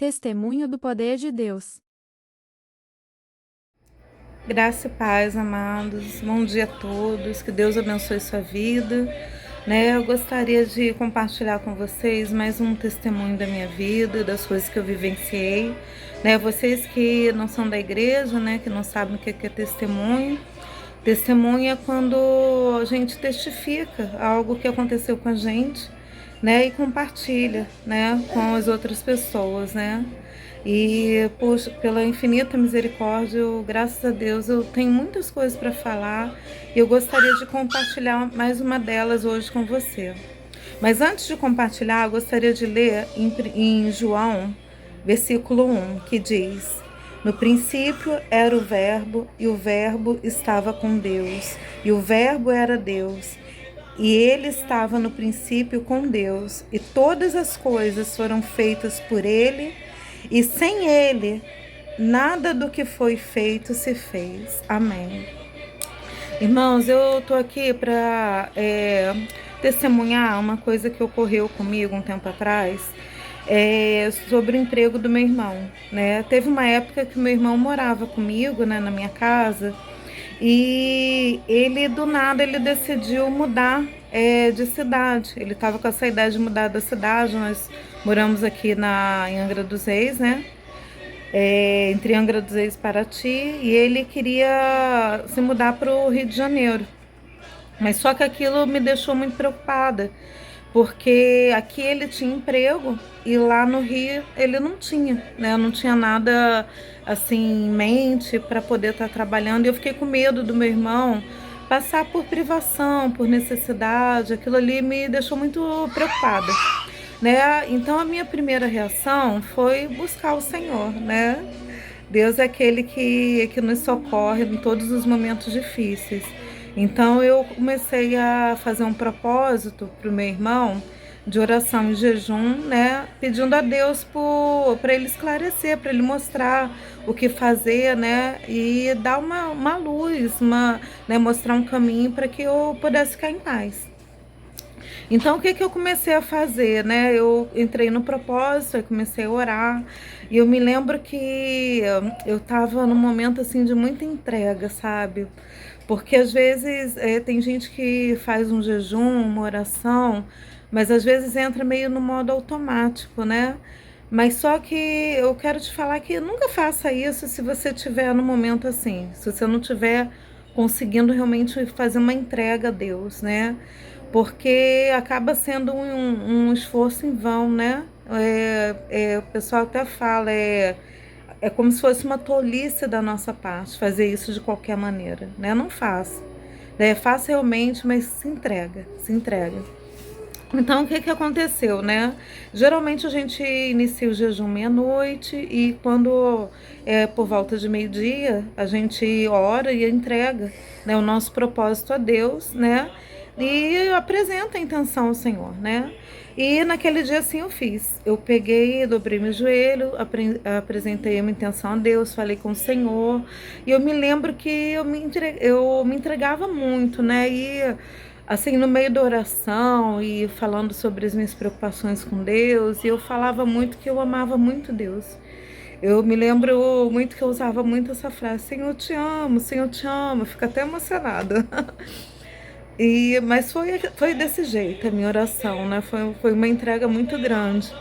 Testemunho do poder de Deus. Graça e paz, amados. Bom dia a todos. Que Deus abençoe sua vida. Eu gostaria de compartilhar com vocês mais um testemunho da minha vida, das coisas que eu vivenciei. Vocês que não são da igreja, que não sabem o que é testemunho. Testemunho é quando a gente testifica algo que aconteceu com a gente, e compartilha, com as outras pessoas, E pela infinita misericórdia, graças a Deus, eu tenho muitas coisas para falar e eu gostaria de compartilhar mais uma delas hoje com você. Mas antes de compartilhar, eu gostaria de ler em João, versículo 1, que diz: No princípio era o Verbo, e o Verbo estava com Deus, e o Verbo era Deus. E ele estava no princípio com Deus, e todas as coisas foram feitas por ele, e sem ele, nada do que foi feito se fez. Amém. Irmãos, eu estou aqui para testemunhar uma coisa que ocorreu comigo um tempo atrás, sobre o emprego do meu irmão. Teve uma época que o meu irmão morava comigo, na minha casa, e ele, do nada, ele decidiu mudar de cidade. Ele estava com essa ideia de mudar da cidade. Nós moramos aqui em Angra dos Reis, entre Angra dos Reis e Paraty, e ele queria se mudar para o Rio de Janeiro. Mas só que aquilo me deixou muito preocupada, porque aqui ele tinha emprego e lá no Rio ele não tinha, não tinha nada assim em mente para poder estar trabalhando. E eu fiquei com medo do meu irmão passar por privação, por necessidade. Aquilo ali me deixou muito preocupada, Então a minha primeira reação foi buscar o Senhor, Deus é aquele que nos socorre em todos os momentos difíceis. Então eu comecei a fazer um propósito para o meu irmão de oração e jejum, pedindo a Deus para ele esclarecer, para ele mostrar o que fazer, e dar uma luz, mostrar um caminho para que eu pudesse ficar em paz. Então, o que eu comecei a fazer, Eu entrei no propósito, eu comecei a orar, e eu me lembro que eu estava num momento, assim, de muita entrega, sabe? Porque, às vezes, tem gente que faz um jejum, uma oração, mas, às vezes, entra meio no modo automático, Mas só que eu quero te falar que nunca faça isso se você estiver num momento assim, se você não estiver conseguindo realmente fazer uma entrega a Deus, Porque acaba sendo um esforço em vão, o pessoal até fala, é como se fosse uma tolice da nossa parte fazer isso de qualquer maneira, Não faça. Faça realmente, mas se entrega, se entrega. Então, o que aconteceu, Geralmente a gente inicia o jejum meia-noite e quando por volta de meio-dia, a gente ora e entrega, o nosso propósito a Deus, E apresenta a intenção ao Senhor, E naquele dia assim eu fiz. Eu peguei, dobrei meu joelho, apresentei a minha intenção a Deus, falei com o Senhor. E eu me lembro que eu me entregava muito, E assim, no meio da oração e falando sobre as minhas preocupações com Deus, e eu falava muito que eu amava muito Deus. Eu me lembro muito que eu usava muito essa frase: Senhor, eu te amo, fico até emocionada. Mas foi desse jeito a minha oração, Foi uma entrega muito grande.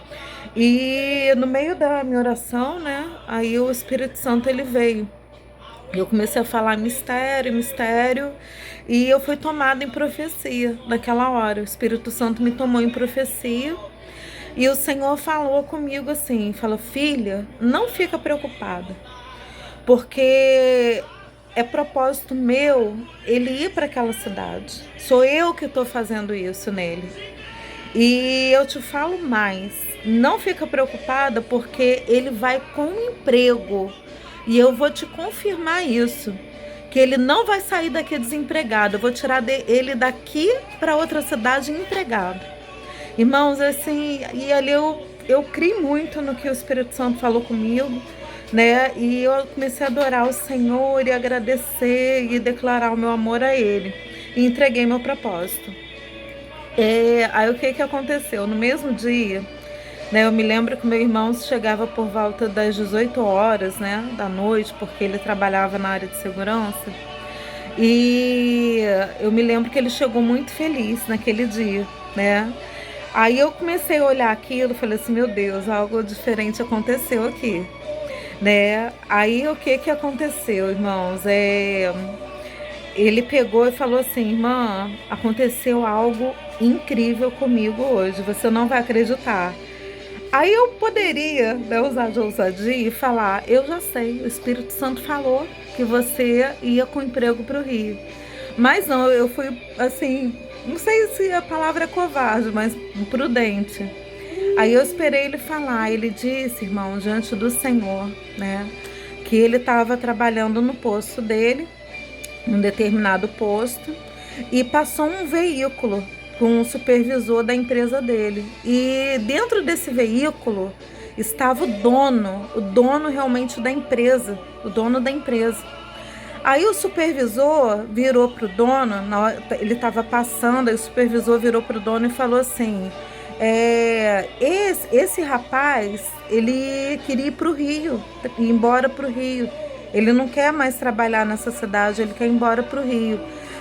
E no meio da minha oração, aí o Espírito Santo ele veio. Eu comecei a falar mistério, mistério, e eu fui tomada em profecia naquela hora. O Espírito Santo me tomou em profecia e o Senhor falou comigo assim, falou: filha, não fica preocupada, porque é propósito meu ele ir para aquela cidade. Sou eu que estou fazendo isso nele. E eu te falo mais, não fica preocupada porque ele vai com emprego. E eu vou te confirmar isso, que ele não vai sair daqui desempregado. Eu vou tirar ele daqui para outra cidade empregado. Irmãos, assim, e ali eu criei muito no que o Espírito Santo falou comigo, E eu comecei a adorar o Senhor e agradecer e declarar o meu amor a Ele. E entreguei meu propósito. Aí o que aconteceu? No mesmo dia, né? Eu me lembro que meu irmão chegava por volta das 18 horas, né, da noite, porque ele trabalhava na área de segurança. E eu me lembro que ele chegou muito feliz naquele dia, né? Aí eu comecei a olhar aquilo e falei assim, meu Deus, algo diferente aconteceu aqui, né? Aí o que que aconteceu, irmãos? Ele pegou e falou assim, irmã, aconteceu algo incrível comigo hoje, você não vai acreditar. Aí eu poderia, né, usar de ousadia e falar, eu já sei, o Espírito Santo falou que você ia com emprego para o Rio. Mas não, eu fui assim, não sei se a palavra é covarde, mas prudente. Aí eu esperei ele falar, ele disse, irmão, diante do Senhor, né, que ele estava trabalhando no posto dele, num determinado posto, e passou um veículo com o supervisor da empresa dele. E dentro desse veículo estava o dono realmente da empresa, o dono da empresa. Aí o supervisor virou para o dono, ele estava passando, aí o supervisor virou para o dono e falou assim, esse rapaz, ele queria ir para o Rio, ir embora para o Rio. Ele não quer mais trabalhar nessa cidade, ele quer ir embora para o Rio.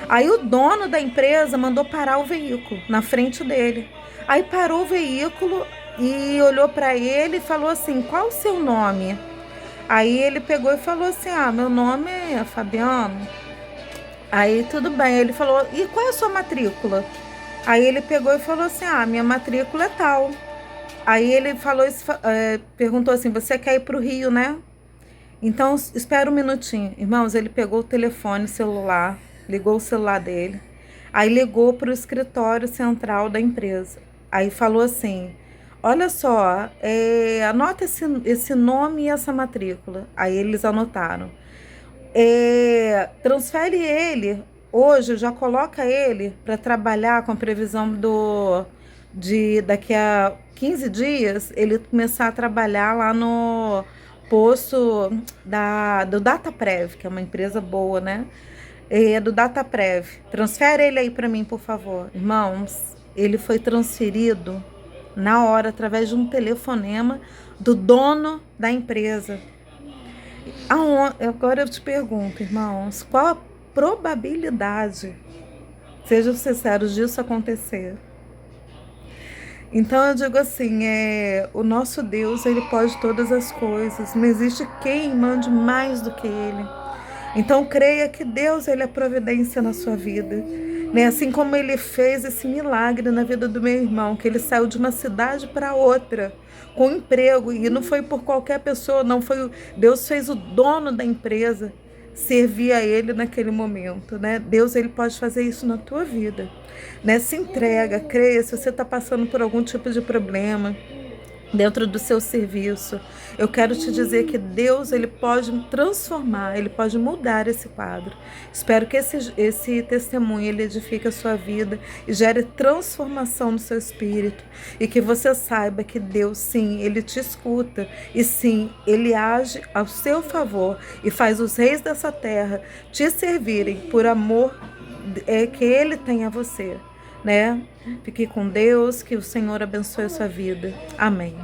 Aí o dono da empresa mandou parar o veículo na frente dele. Aí parou o veículo e olhou para ele e falou assim, qual o seu nome? Aí ele pegou e falou assim, meu nome é Fabiano. Aí tudo bem, ele falou, e qual é a sua matrícula? Aí ele pegou e falou assim, minha matrícula é tal. Aí ele falou, perguntou assim, você quer ir para o Rio, né? Então, espera um minutinho. Irmãos, ele pegou o telefone celular, ligou o celular dele, aí ligou para o escritório central da empresa. Aí falou assim, olha só, anota esse nome e essa matrícula. Aí eles anotaram. Transfere ele, hoje já coloca ele para trabalhar com a previsão de daqui a 15 dias, ele começar a trabalhar lá no posto do Dataprev, que é uma empresa boa, né? Do Dataprev. Transfere ele aí para mim, por favor. Irmãos, ele foi transferido na hora, através de um telefonema do dono da empresa. Agora eu te pergunto, irmãos, qual a probabilidade, sejam sinceros, disso acontecer? Então eu digo assim, o nosso Deus, ele pode todas as coisas, não existe quem mande mais do que ele. Então creia que Deus, ele é providência na sua vida, né? Assim como ele fez esse milagre na vida do meu irmão, que ele saiu de uma cidade para outra com emprego, e não foi por qualquer pessoa, não foi, Deus fez o dono da empresa servir a ele naquele momento, né? Deus, ele pode fazer isso na tua vida, né? Se entrega, creia. Se você está passando por algum tipo de problema dentro do seu serviço, eu quero te dizer que Deus, ele pode transformar, ele pode mudar esse quadro. Espero que esse testemunho, ele edifique a sua vida e gere transformação no seu espírito, e que você saiba que Deus, sim, ele te escuta, e sim, ele age ao seu favor e faz os reis dessa terra te servirem por amor que ele tem a você, né? Fique com Deus, que o Senhor abençoe a sua vida. Amém.